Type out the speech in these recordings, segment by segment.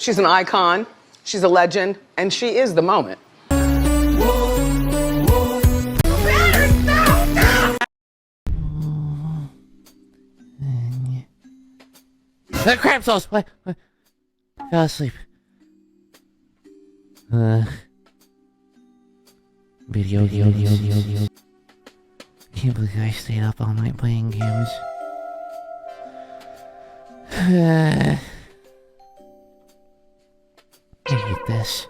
She's an icon, she's a legend, and she is the moment. Crap sauce! What? Fell asleep. Video. Can't believe I stayed up all night playing games. I hate this.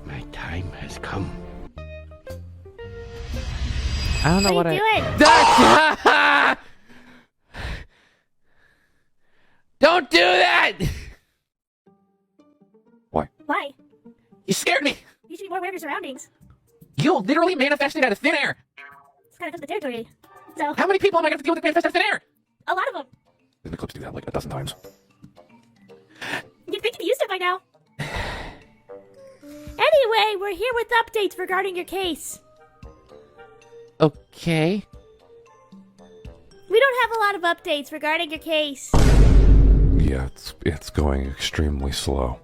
My time has come. I don't know what are you doing? Don't do that! Why? You scared me! You should be more aware of your surroundings. You literally manifested out of thin air! It's kind of the territory. So, How many people am I going to deal with that manifest out of thin air? a lot of them. Didn't the clips do that like a dozen times? You'd think to be used to it by now. Anyway, we're here with updates regarding your case. Okay. We don't have a lot of updates regarding your case. Yeah, it's going extremely slow.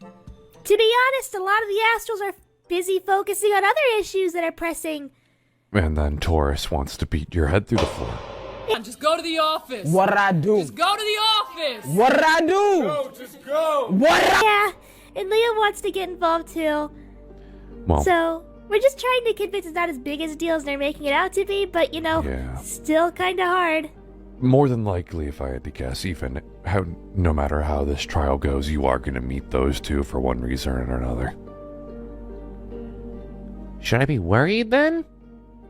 To be honest, a lot of the Astrals are busy focusing on other issues that are pressing. And then Taurus wants to beat your head through the floor. Just go to the office. What'd I do? Just go to the office. What'd I do? Go, just go. Yeah, and Leo wants to get involved too. Well, So, we're just trying to convince it's not as big as deal as they're making it out to be, but you know, Yeah. still kinda hard. more than likely, if I had to guess, even no matter how this trial goes, you are going to meet those two for one reason or another. Should I be worried then?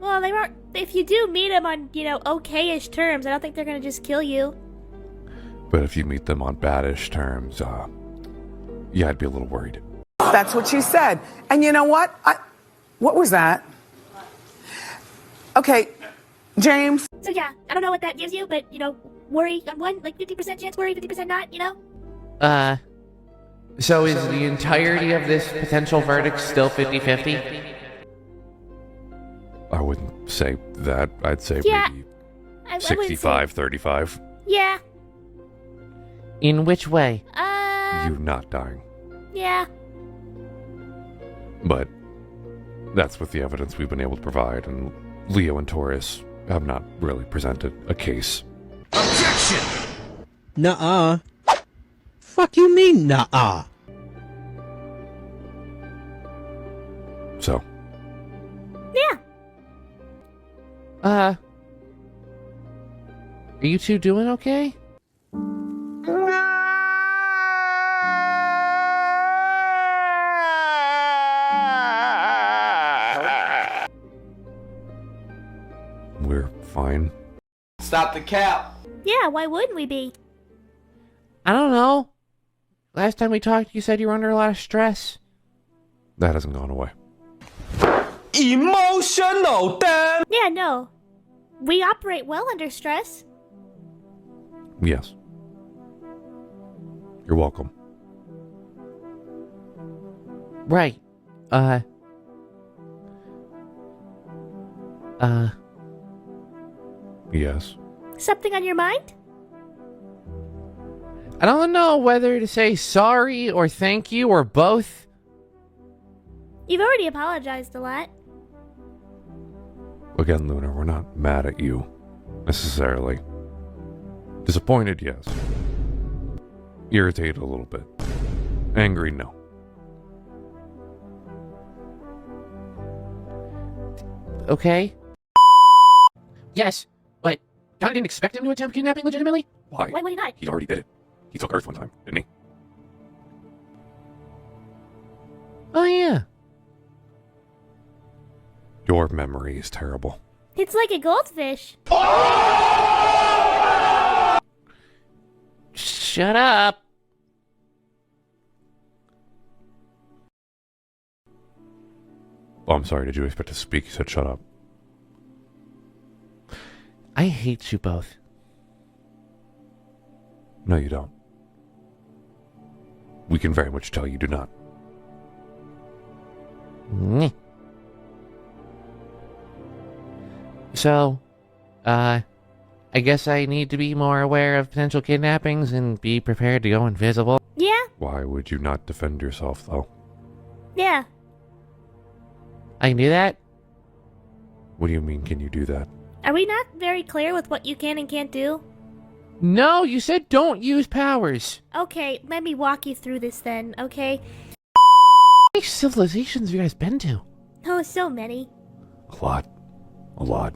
Well, they weren't. If you do meet them on, you know, okay-ish terms, I don't think they're gonna just kill you. But if you meet them on baddish terms, yeah, I'd be a little worried. That's what she said. And you know what? What was that? Okay, James. So yeah, I don't know what that gives you, but you know, worry on one, like 50% chance, worry 50% not, you know? So is the entirety of this potential verdict still 50-50? I wouldn't say that. I'd say Yeah, maybe I wouldn't say- 65-35. Yeah. In which way? You not dying. Yeah. But that's with the evidence we've been able to provide, and Leo and Taurus have not really presented a case. Nuh-uh. Fuck you mean, nuh-uh? So, Yeah. Are you two doing okay? we're fine. Stop the cap. Yeah, why wouldn't we be? I don't know. Last time we talked, you said you were under a lot of stress. That hasn't gone away. Emotional damn. Yeah, no. We operate well under stress. Yes. You're welcome. Right. Yes. Something on your mind? I don't know whether to say sorry or thank you or both. You've already apologized a lot. Again, Luna, we're not mad at you, necessarily. Disappointed, yes. Irritated a little bit. Angry, no. Okay? Yes, but God didn't expect him to attempt kidnapping legitimately? Why? Why would he not? He already did it. He took Earth one time, didn't he? Oh, yeah. Your memory is terrible. It's like a goldfish. Shut up. Oh, I'm sorry, did you expect to speak? You said shut up. I hate you both. No, you don't. We can very much tell you do not. Nyeh. So, I guess I need to be more aware of potential kidnappings and be prepared to go invisible. Yeah? Why would you not defend yourself, though? Yeah. I can do that? What do you mean, can you do that? Are we not very clear with what you can and can't do? No, you said don't use powers. Okay, let me walk you through this then, okay? How many civilizations have you guys been to? Oh, so many. A lot. A lot.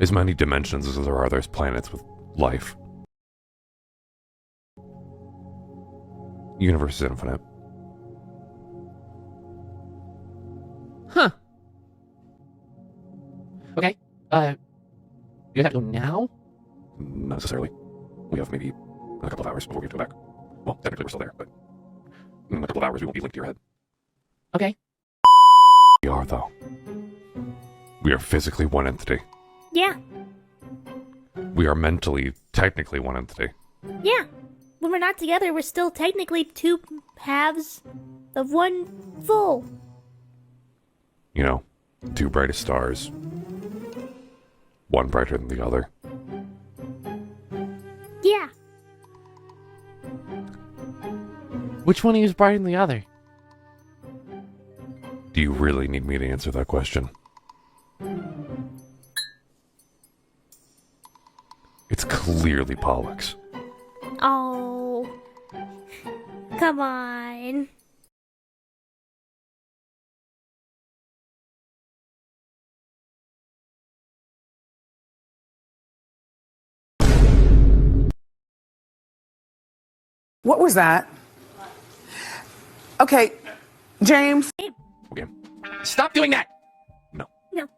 As many dimensions as there are there's planets with life. Universe is infinite. Huh. Okay, you have to go now? Not necessarily. We have maybe a couple of hours before we have to go back. Well, technically we're still there, but in a couple of hours we won't be linked to your head. Okay. We are, though. We are physically one entity. Yeah. We are mentally, technically one entity. Yeah. When we're not together, we're still technically two halves of one full. You know, two brightest stars. One brighter than the other. Yeah. Which one of you is brighter than the other? Do you really need me to answer that question? It's clearly POLLUX. Oh. Come on. What was that? Okay, James. Okay. Stop doing that! No. No.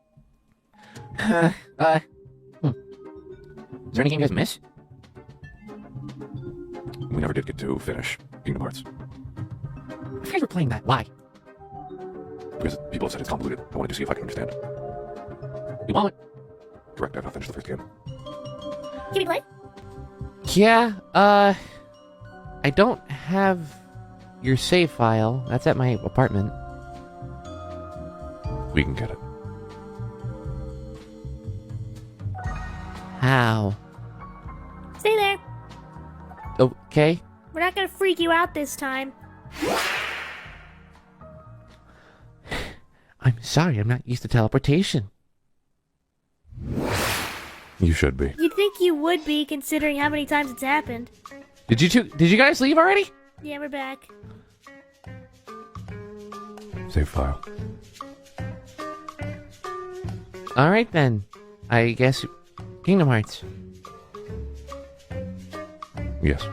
Is there anything you guys miss? We never did get to finish Kingdom Hearts. If you guys were playing that, why? Because people have said it's convoluted. I wanted to see if I can understand. You won't. Correct, I've not finished the first game. Can we play? Yeah, I don't have your save file. That's at my apartment. We can get it. How? Stay there. Okay. We're not gonna freak you out this time. I'm sorry, I'm not used to teleportation. You should be. You'd think you would be, considering how many times it's happened. Did you guys leave already? Yeah, we're back. Save file. Alright then. I guess Kingdom Hearts. Yes.